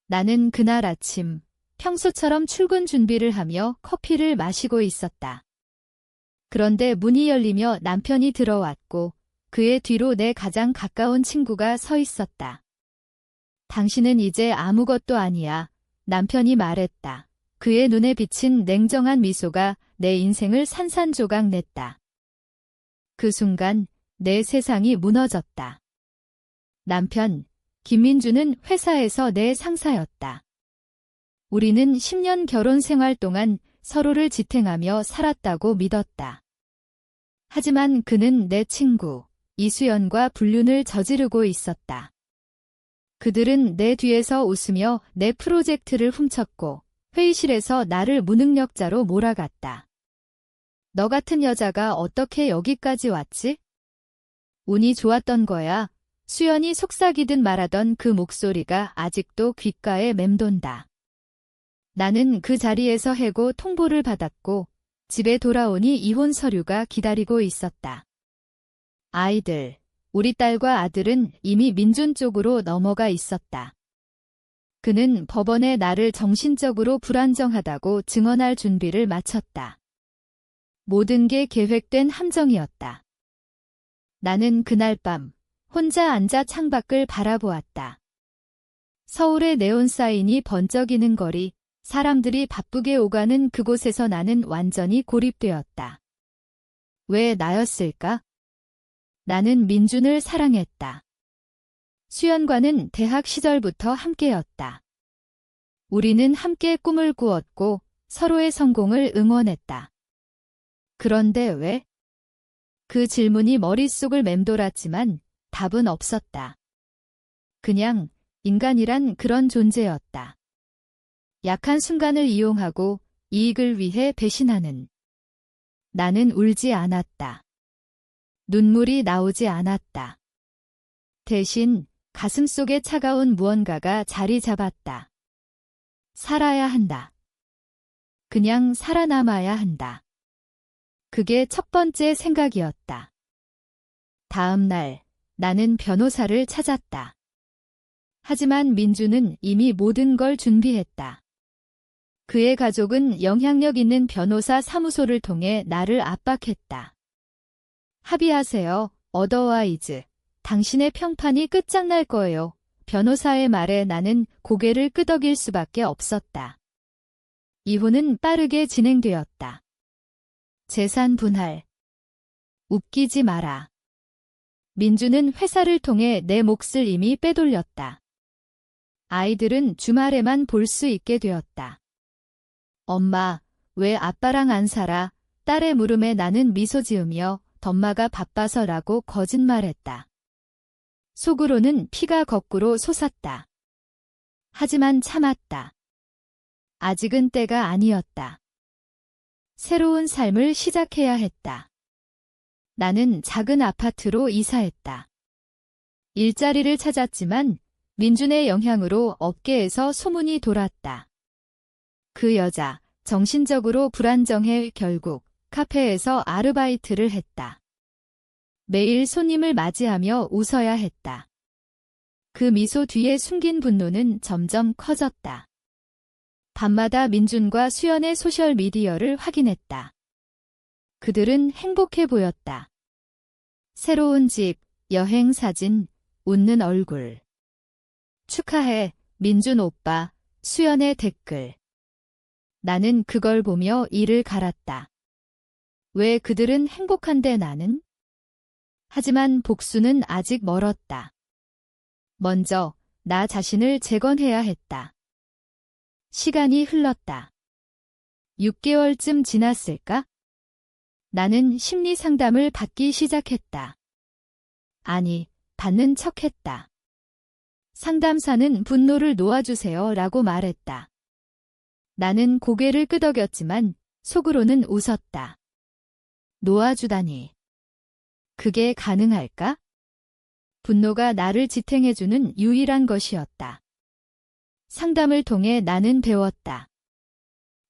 나는 그날 아침 평소처럼 출근 준비를 하며 커피를 마시고 있었다. 그런데 문이 열리며 남편이 들어왔고 그의 뒤로 내 가장 가까운 친구가 서 있었다. 당신은 이제 아무것도 아니야. 남편이 말했다. 그의 눈에 비친 냉정한 미소가 내 인생을 산산조각 냈다. 그 순간 내 세상이 무너졌다. 남편, 김민주는 회사에서 내 상사였다. 우리는 10년 결혼 생활 동안 서로를 지탱하며 살았다고 믿었다. 하지만 그는 내 친구, 이수연과 불륜을 저지르고 있었다. 그들은 내 뒤에서 웃으며 내 프로젝트를 훔쳤고 회의실에서 나를 무능력자로 몰아갔다. 너 같은 여자가 어떻게 여기까지 왔지? 운이 좋았던 거야. 수연이 속삭이듯 말하던 그 목소리가 아직도 귓가에 맴돈다. 나는 그 자리에서 해고 통보를 받았고 집에 돌아오니 이혼 서류가 기다리고 있었다. 아이들, 우리 딸과 아들은 이미 민준 쪽으로 넘어가 있었다. 그는 법원에 나를 정신적으로 불안정하다고 증언할 준비를 마쳤다. 모든 게 계획된 함정이었다. 나는 그날 밤 혼자 앉아 창밖을 바라보았다. 서울의 네온사인이 번쩍이는 거리, 사람들이 바쁘게 오가는 그곳에서 나는 완전히 고립되었다. 왜 나였을까? 나는 민준을 사랑했다. 수연과는 대학 시절부터 함께였다. 우리는 함께 꿈을 꾸었고 서로의 성공을 응원했다. 그런데 왜? 그 질문이 머릿속을 맴돌았지만 답은 없었다. 그냥 인간이란 그런 존재였다. 약한 순간을 이용하고 이익을 위해 배신하는. 나는 울지 않았다. 눈물이 나오지 않았다. 대신 가슴속에 차가운 무언가가 자리 잡았다. 살아야 한다. 그냥 살아남아야 한다. 그게 첫 번째 생각이었다. 다음 날 나는 변호사를 찾았다. 하지만 민주는 이미 모든 걸 준비했다. 그의 가족은 영향력 있는 변호사 사무소를 통해 나를 압박했다. 합의하세요, 어더와이즈. 당신의 평판이 끝장날 거예요. 변호사의 말에 나는 고개를 끄덕일 수밖에 없었다. 이혼은 빠르게 진행되었다. 재산 분할. 웃기지 마라. 민주는 회사를 통해 내 몫을 이미 빼돌렸다. 아이들은 주말에만 볼 수 있게 되었다. 엄마, 왜 아빠랑 안 살아? 딸의 물음에 나는 미소 지으며 덤마가 바빠서라고 거짓말했다. 속으로는 피가 거꾸로 솟았다. 하지만 참았다. 아직은 때가 아니었다. 새로운 삶을 시작해야 했다. 나는 작은 아파트로 이사했다. 일자리를 찾았지만 민준의 영향으로 업계에서 소문이 돌았다. 그 여자, 정신적으로 불안정해. 결국 카페에서 아르바이트를 했다. 매일 손님을 맞이하며 웃어야 했다. 그 미소 뒤에 숨긴 분노는 점점 커졌다. 밤마다 민준과 수연의 소셜미디어를 확인했다. 그들은 행복해 보였다. 새로운 집, 여행 사진, 웃는 얼굴. 축하해, 민준 오빠, 수연의 댓글. 나는 그걸 보며 이를 갈았다. 왜 그들은 행복한데 나는? 하지만 복수는 아직 멀었다. 먼저 나 자신을 재건해야 했다. 시간이 흘렀다. 6개월쯤 지났을까? 나는 심리 상담을 받기 시작했다. 아니, 받는 척했다. 상담사는 분노를 놓아주세요 라고 말했다. 나는 고개를 끄덕였지만 속으로는 웃었다. 놓아주다니. 그게 가능할까? 분노가 나를 지탱해주는 유일한 것이었다. 상담을 통해 나는 배웠다.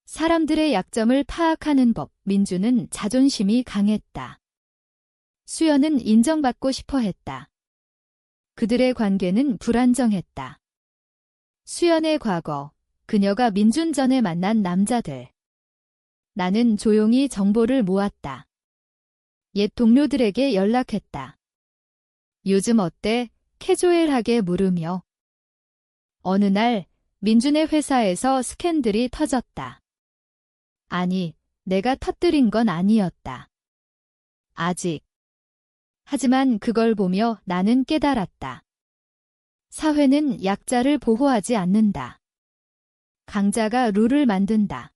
사람들의 약점을 파악하는 법. 민주는 자존심이 강했다. 수연은 인정받고 싶어 했다. 그들의 관계는 불안정했다. 수연의 과거, 그녀가 민준 전에 만난 남자들. 나는 조용히 정보를 모았다. 옛 동료들에게 연락했다. 요즘 어때? 캐주얼하게 물으며. 어느 날 민준의 회사에서 스캔들이 터졌다. 아니, 내가 터뜨린 건 아니었다. 아직. 하지만 그걸 보며 나는 깨달았다. 사회는 약자를 보호하지 않는다. 강자가 룰을 만든다.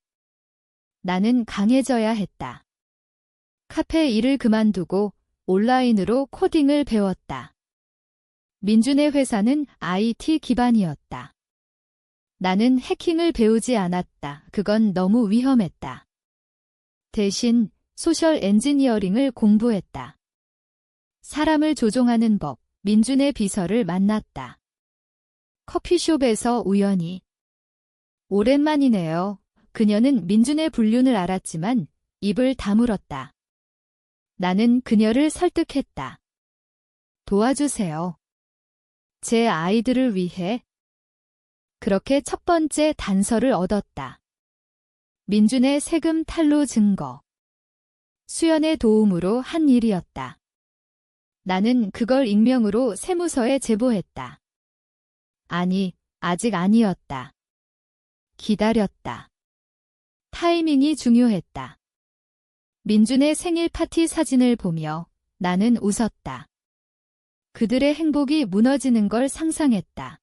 나는 강해져야 했다. 카페 일을 그만두고 온라인으로 코딩을 배웠다. 민준의 회사는 IT 기반이었다. 나는 해킹을 배우지 않았다. 그건 너무 위험했다. 대신 소셜 엔지니어링을 공부했다. 사람을 조종하는 법, 민준의 비서를 만났다. 커피숍에서 우연히. 오랜만이네요. 그녀는 민준의 불륜을 알았지만 입을 다물었다. 나는 그녀를 설득했다. 도와주세요. 제 아이들을 위해. 그렇게 첫 번째 단서를 얻었다. 민준의 세금 탈루 증거. 수연의 도움으로 한 일이었다. 나는 그걸 익명으로 세무서에 제보했다. 아니, 아직 아니었다. 기다렸다. 타이밍이 중요했다. 민준의 생일 파티 사진을 보며 나는 웃었다. 그들의 행복이 무너지는 걸 상상했다.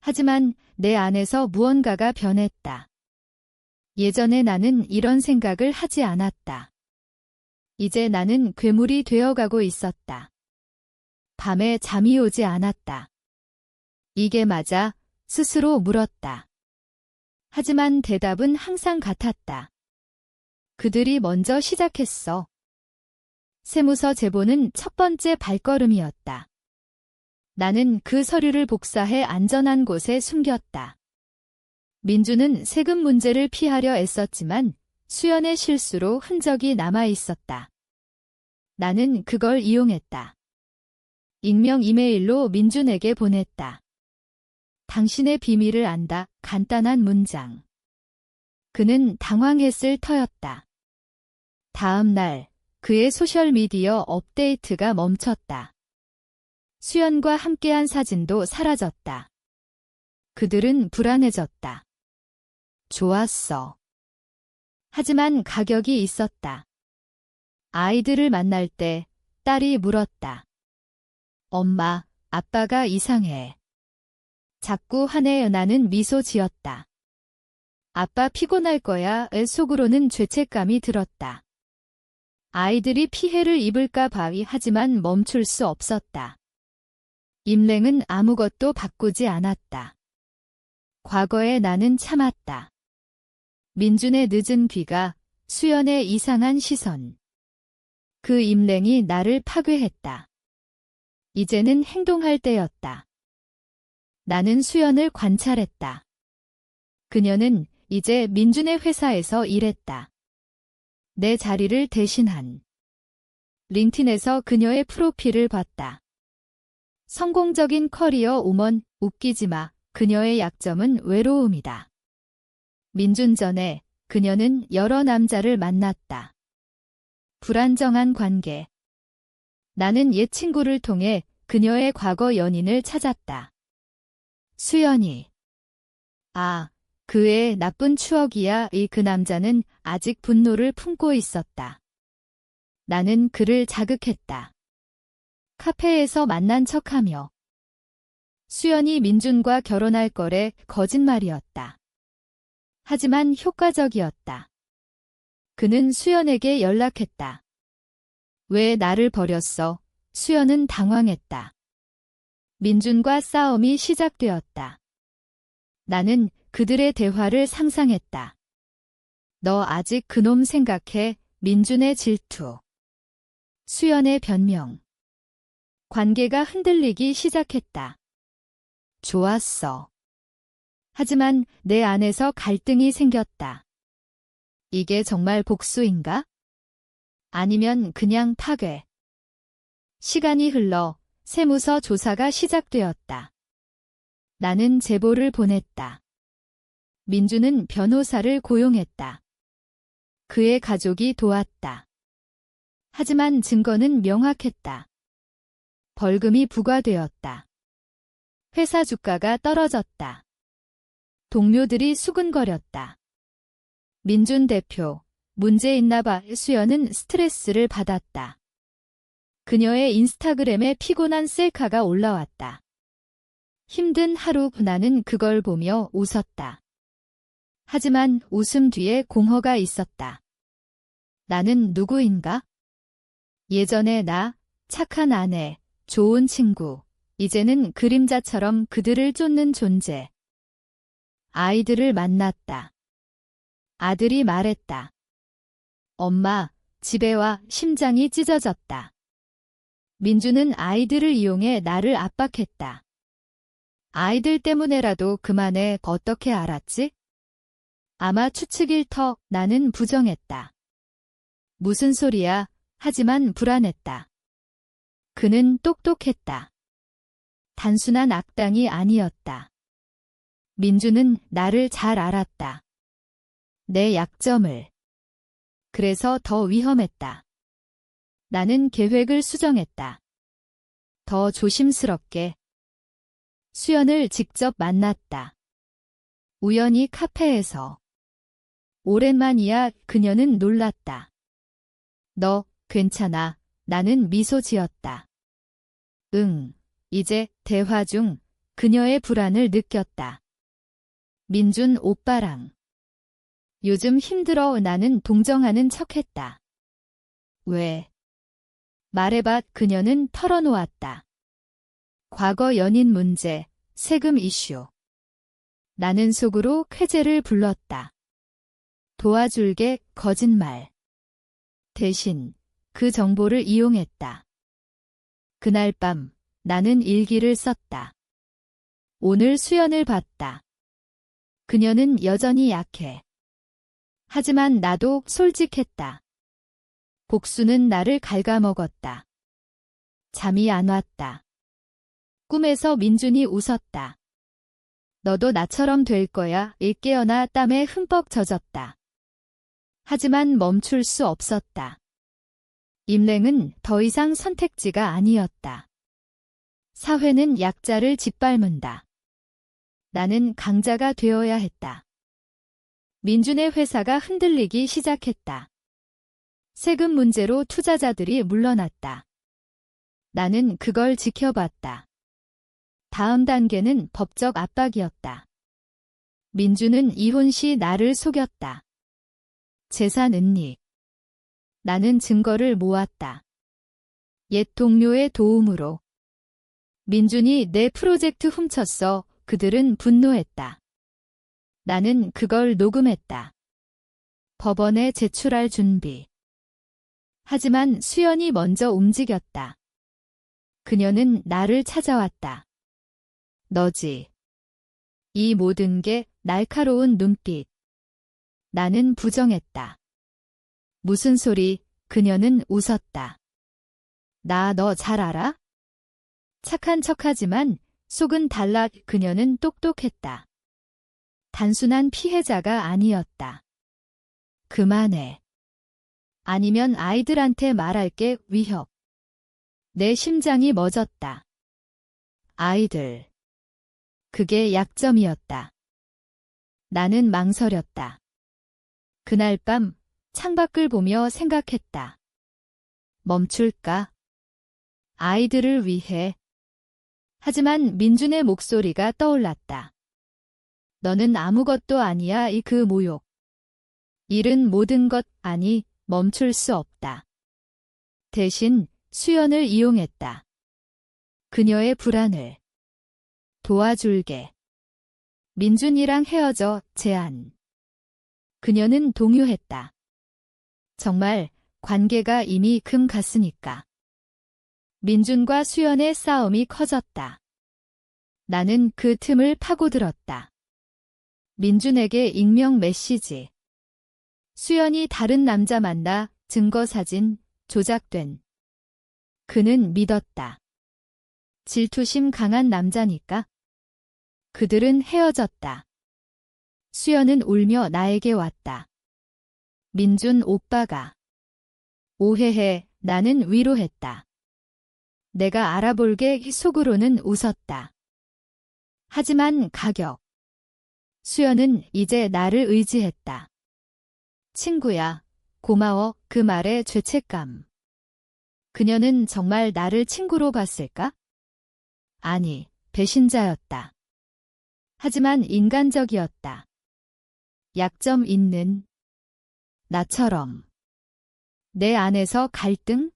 하지만 내 안에서 무언가가 변했다. 예전에 나는 이런 생각을 하지 않았다. 이제 나는 괴물이 되어가고 있었다. 밤에 잠이 오지 않았다. 이게 맞아? 스스로 물었다. 하지만 대답은 항상 같았다. 그들이 먼저 시작했어. 세무서 제보는 첫 번째 발걸음이었다. 나는 그 서류를 복사해 안전한 곳에 숨겼다. 민주는 세금 문제를 피하려 애썼지만 수연의 실수로 흔적이 남아 있었다. 나는 그걸 이용했다. 익명 이메일로 민준에게 보냈다. 당신의 비밀을 안다. 간단한 문장. 그는 당황했을 터였다. 다음 날 그의 소셜미디어 업데이트가 멈췄다. 수연과 함께한 사진도 사라졌다. 그들은 불안해졌다. 좋았어. 하지만 가격이 있었다. 아이들을 만날 때 딸이 물었다. 엄마, 아빠가 이상해. 자꾸 화내. 나는 미소 지었다. 아빠 피곤할 거야. 속으로는 죄책감이 들었다. 아이들이 피해를 입을까 봐. 하지만 멈출 수 없었다. 임랭은 아무것도 바꾸지 않았다. 과거에 나는 참았다. 민준의 늦은 귀가, 수연의 이상한 시선. 그 임랭이 나를 파괴했다. 이제는 행동할 때였다. 나는 수연을 관찰했다. 그녀는 이제 민준의 회사에서 일했다. 내 자리를 대신한. 링틴에서 그녀의 프로필을 봤다. 성공적인 커리어 우먼, 웃기지 마. 그녀의 약점은 외로움이다. 민준 전에 그녀는 여러 남자를 만났다. 불안정한 관계. 나는 옛 친구를 통해 그녀의 과거 연인을 찾았다. 수연이. 아, 그의 나쁜 추억이야. 그 남자는 아직 분노를 품고 있었다. 나는 그를 자극했다. 카페에서 만난 척하며. 수연이 민준과 결혼할 거래. 거짓말이었다. 하지만 효과적이었다. 그는 수연에게 연락했다. 왜 나를 버렸어? 수연은 당황했다. 민준과 싸움이 시작되었다. 나는 그들의 대화를 상상했다. 너 아직 그놈 생각해? 민준의 질투. 수연의 변명. 관계가 흔들리기 시작했다. 좋았어. 하지만 내 안에서 갈등이 생겼다. 이게 정말 복수인가? 아니면 그냥 파괴. 시간이 흘러 세무서 조사가 시작되었다. 나는 제보를 보냈다. 민주는 변호사를 고용했다. 그의 가족이 도왔다. 하지만 증거는 명확했다. 벌금이 부과되었다. 회사 주가가 떨어졌다. 동료들이 수근거렸다. 민준 대표, 문제 있나 봐. 수연은 스트레스를 받았다. 그녀의 인스타그램에 피곤한 셀카가 올라왔다. 힘든 하루. 나는 그걸 보며 웃었다. 하지만 웃음 뒤에 공허가 있었다. 나는 누구인가? 예전에 나, 착한 아내, 좋은 친구, 이제는 그림자처럼 그들을 쫓는 존재. 아이들을 만났다. 아들이 말했다. 엄마, 집에 와. 심장이 찢어졌다. 민주는 아이들을 이용해 나를 압박했다. 아이들 때문에라도 그만해. 어떻게 알았지? 아마 추측일 터. 나는 부정했다. 무슨 소리야? 하지만 불안했다. 그는 똑똑했다. 단순한 악당이 아니었다. 민주는 나를 잘 알았다. 내 약점을. 그래서 더 위험했다. 나는 계획을 수정했다. 더 조심스럽게. 수연을 직접 만났다. 우연히 카페에서. 오랜만이야. 그녀는 놀랐다. 너, 괜찮아. 나는 미소 지었다. 응. 이제 대화 중 그녀의 불안을 느꼈다. 민준 오빠랑. 요즘 힘들어. 나는 동정하는 척했다. 왜? 말해봐. 그녀는 털어놓았다. 과거 연인 문제, 세금 이슈. 나는 속으로 쾌재를 불렀다. 도와줄게. 거짓말. 대신 그 정보를 이용했다. 그날 밤 나는 일기를 썼다. 오늘 수연을 봤다. 그녀는 여전히 약해. 하지만 나도 솔직했다. 복수는 나를 갉아먹었다. 잠이 안 왔다. 꿈에서 민준이 웃었다. 너도 나처럼 될 거야. 깨어나 땀에 흠뻑 젖었다. 하지만 멈출 수 없었다. 임랭은 더 이상 선택지가 아니었다. 사회는 약자를 짓밟는다. 나는 강자가 되어야 했다. 민준의 회사가 흔들리기 시작했다. 세금 문제로 투자자들이 물러났다. 나는 그걸 지켜봤다. 다음 단계는 법적 압박이었다. 민준은 이혼 시 나를 속였다. 재산 은닉. 나는 증거를 모았다. 옛 동료의 도움으로. 민준이 내 프로젝트 훔쳤어. 그들은 분노했다. 나는 그걸 녹음했다. 법원에 제출할 준비. 하지만 수연이 먼저 움직였다. 그녀는 나를 찾아왔다. 너지. 이 모든 게 날카로운 눈빛. 나는 부정했다. 무슨 소리? 그녀는 웃었다. 나 너 잘 알아? 착한 척하지만 속은 달라. 그녀는 똑똑했다. 단순한 피해자가 아니었다. 그만해. 아니면 아이들한테 말할게. 위협. 내 심장이 멎었다. 아이들. 그게 약점이었다. 나는 망설였다. 그날 밤 창밖을 보며 생각했다. 멈출까? 아이들을 위해. 하지만 민준의 목소리가 떠올랐다. 너는 아무것도 아니야. 그 모욕. 잃은 모든 것. 아니, 멈출 수 없다. 대신 수연을 이용했다. 그녀의 불안을. 도와줄게. 민준이랑 헤어져. 제안. 그녀는 동요했다. 정말 관계가 이미 금 갔으니까. 민준과 수연의 싸움이 커졌다. 나는 그 틈을 파고들었다. 민준에게 익명 메시지. 수연이 다른 남자 만나. 증거 사진 조작된. 그는 믿었다. 질투심 강한 남자니까. 그들은 헤어졌다. 수연은 울며 나에게 왔다. 민준 오빠가. 오해해, 나는 위로했다. 내가 알아볼게 속으로는 웃었다. 하지만 가격. 수연은 이제 나를 의지했다. 친구야, 고마워. 그 말에 죄책감. 그녀는 정말 나를 친구로 봤을까? 아니, 배신자였다. 하지만 인간적이었다. 약점 있는 나처럼. 내 안에서 갈등?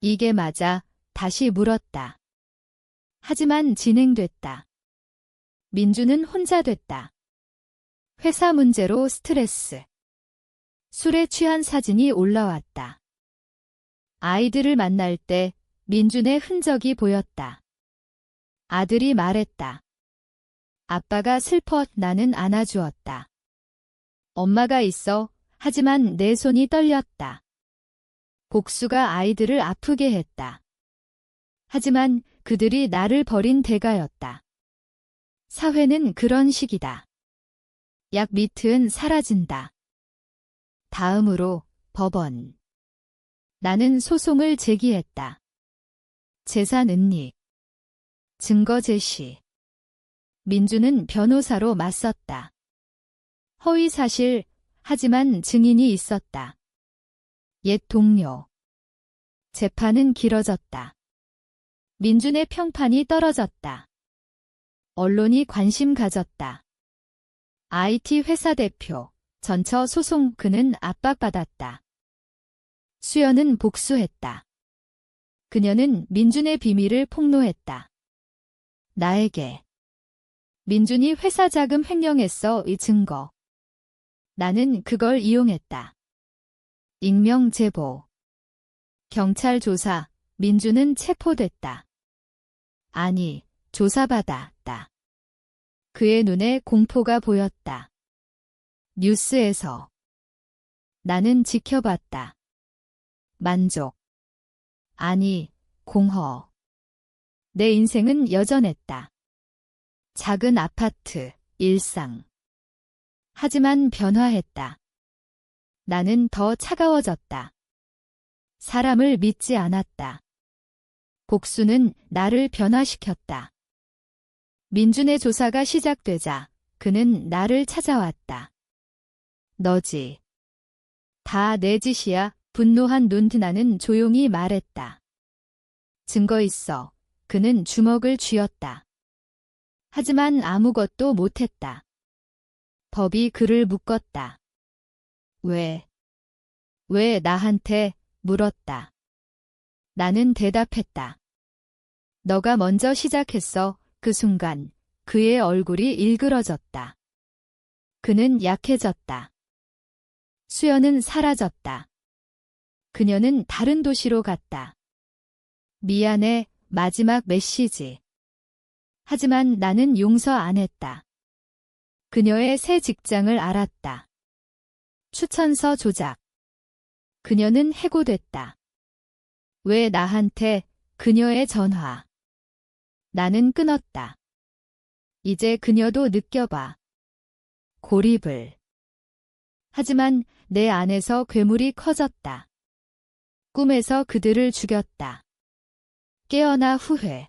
이게 맞아. 다시 물었다. 하지만 진행됐다. 민주는 혼자 됐다. 회사 문제로 스트레스. 술에 취한 사진이 올라왔다. 아이들을 만날 때 민준의 흔적이 보였다. 아들이 말했다. 아빠가 슬퍼. 나는 안아주었다. 엄마가 있어. 하지만 내 손이 떨렸다. 복수가 아이들을 아프게 했다. 하지만 그들이 나를 버린 대가였다. 사회는 그런 식이다. 약 밑은 사라진다. 다음으로 법원. 나는 소송을 제기했다. 재산 은닉. 증거 제시. 민주는 변호사로 맞섰다. 허위 사실, 하지만 증인이 있었다. 옛 동료. 재판은 길어졌다. 민준의 평판이 떨어졌다. 언론이 관심 가졌다. IT 회사 대표, 전처 소송. 그는 압박받았다. 수연은 복수했다. 그녀는 민준의 비밀을 폭로했다. 나에게. 민준이 회사 자금 횡령했어. 이 증거. 나는 그걸 이용했다. 익명 제보. 경찰 조사. 민준은 체포됐다. 아니, 조사받았다. 그의 눈에 공포가 보였다. 뉴스에서. 나는 지켜봤다. 만족. 아니, 공허. 내 인생은 여전했다. 작은 아파트, 일상. 하지만 변화했다. 나는 더 차가워졌다. 사람을 믿지 않았다. 복수는 나를 변화시켰다. 민준의 조사가 시작되자 그는 나를 찾아왔다. 너지. 다 내 짓이야. 분노한 눈. 나는 조용히 말했다. 증거 있어. 그는 주먹을 쥐었다. 하지만 아무것도 못했다. 법이 그를 묶었다. 왜? 왜 나한테? 물었다. 나는 대답했다. 너가 먼저 시작했어. 그 순간 그의 얼굴이 일그러졌다. 그는 약해졌다. 수연은 사라졌다. 그녀는 다른 도시로 갔다. 미안해. 마지막 메시지. 하지만 나는 용서 안 했다. 그녀의 새 직장을 알았다. 추천서 조작. 그녀는 해고됐다. 왜 나한테? 그녀의 전화. 나는 끊었다. 이제 그녀도 느껴봐. 고립을. 하지만 내 안에서 괴물이 커졌다. 꿈에서 그들을 죽였다. 깨어나 후회.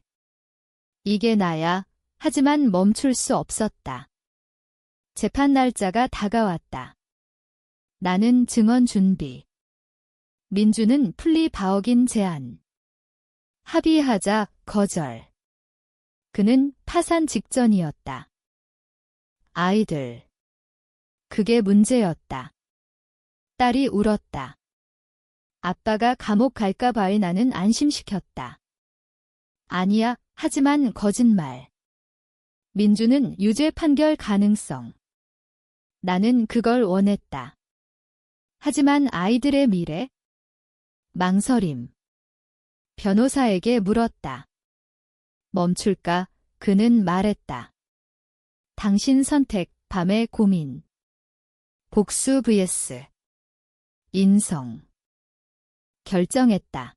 이게 나야. 하지만 멈출 수 없었다. 재판 날짜가 다가왔다. 나는 증언 준비. 민주는 플리바어긴 제안. 합의하자. 거절. 그는 파산 직전이었다. 아이들. 그게 문제였다. 딸이 울었다. 아빠가 감옥 갈까 봐에 나는 안심시켰다. 아니야. 하지만 거짓말. 민주는 유죄 판결 가능성. 나는 그걸 원했다. 하지만 아이들의 미래? 망설임. 변호사에게 물었다. 멈출까? 그는 말했다. 당신 선택. 밤의 고민. 복수 vs. 인성. 결정했다.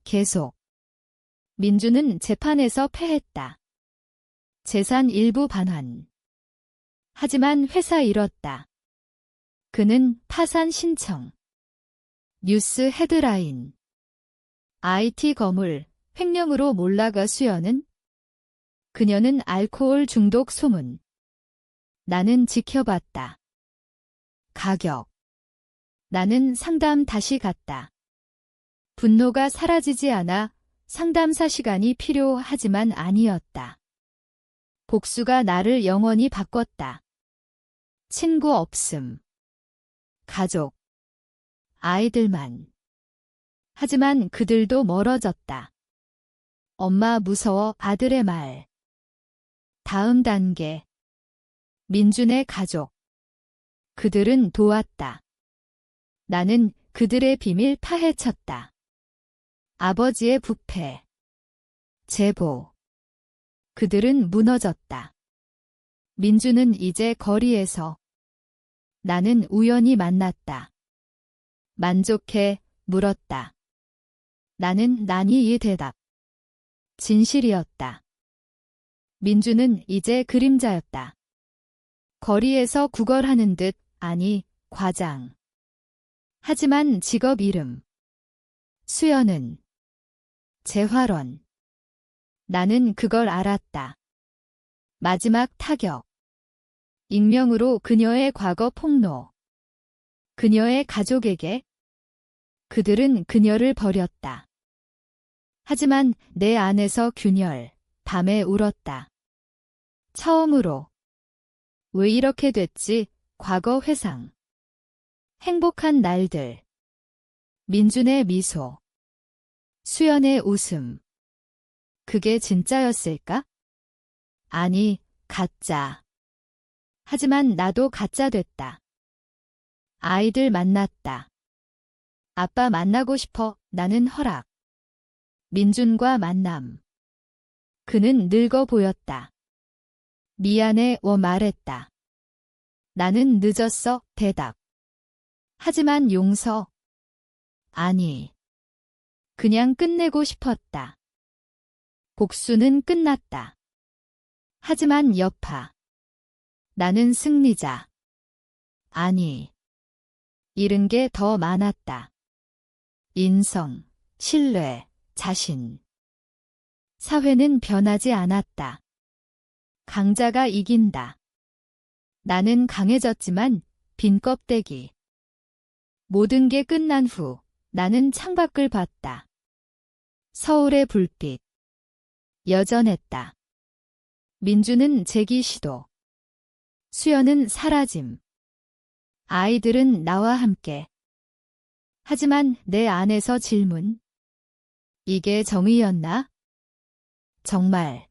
계속. 민주는 재판에서 패했다. 재산 일부 반환. 하지만 회사 잃었다. 그는 파산 신청. 뉴스 헤드라인. IT 거물, 횡령으로 몰라가 수연은? 그녀는 알코올 중독 소문. 나는 지켜봤다. 가격. 나는 상담 다시 갔다. 분노가 사라지지 않아 상담사 시간이 필요하지만 아니었다. 복수가 나를 영원히 바꿨다. 친구 없음. 가족. 아이들만. 하지만 그들도 멀어졌다. 엄마 무서워 아들의 말. 다음 단계. 민준의 가족. 그들은 도왔다. 나는 그들의 비밀 파헤쳤다. 아버지의 부패. 제보. 그들은 무너졌다. 민준은 이제 거리에서. 나는 우연히 만났다. 만족해 물었다. 나는 난이의 대답. 진실이었다. 민준은 이제 그림자였다. 거리에서 구걸하는 듯, 아니, 과장. 하지만 직업 이름. 수연은. 재활원. 나는 그걸 알았다. 마지막 타격. 익명으로 그녀의 과거 폭로. 그녀의 가족에게. 그들은 그녀를 버렸다. 하지만 내 안에서 균열, 밤에 울었다. 처음으로. 왜 이렇게 됐지? 과거 회상. 행복한 날들. 민준의 미소. 수연의 웃음. 그게 진짜였을까? 아니, 가짜. 하지만 나도 가짜 됐다. 아이들 만났다. 아빠 만나고 싶어. 나는 허락. 민준과 만남. 그는 늙어 보였다. 미안해 말했다. 나는 늦었어. 대답. 하지만 용서. 아니. 그냥 끝내고 싶었다. 복수는 끝났다. 하지만 여파. 나는 승리자. 아니. 잃은 게 더 많았다. 인성, 신뢰, 자신. 사회는 변하지 않았다. 강자가 이긴다. 나는 강해졌지만 빈 껍데기. 모든 게 끝난 후 나는 창밖을 봤다. 서울의 불빛. 여전했다. 민주는 재기 시도. 수연은 사라짐. 아이들은 나와 함께. 하지만 내 안에서 질문. 이게 정의였나? 정말.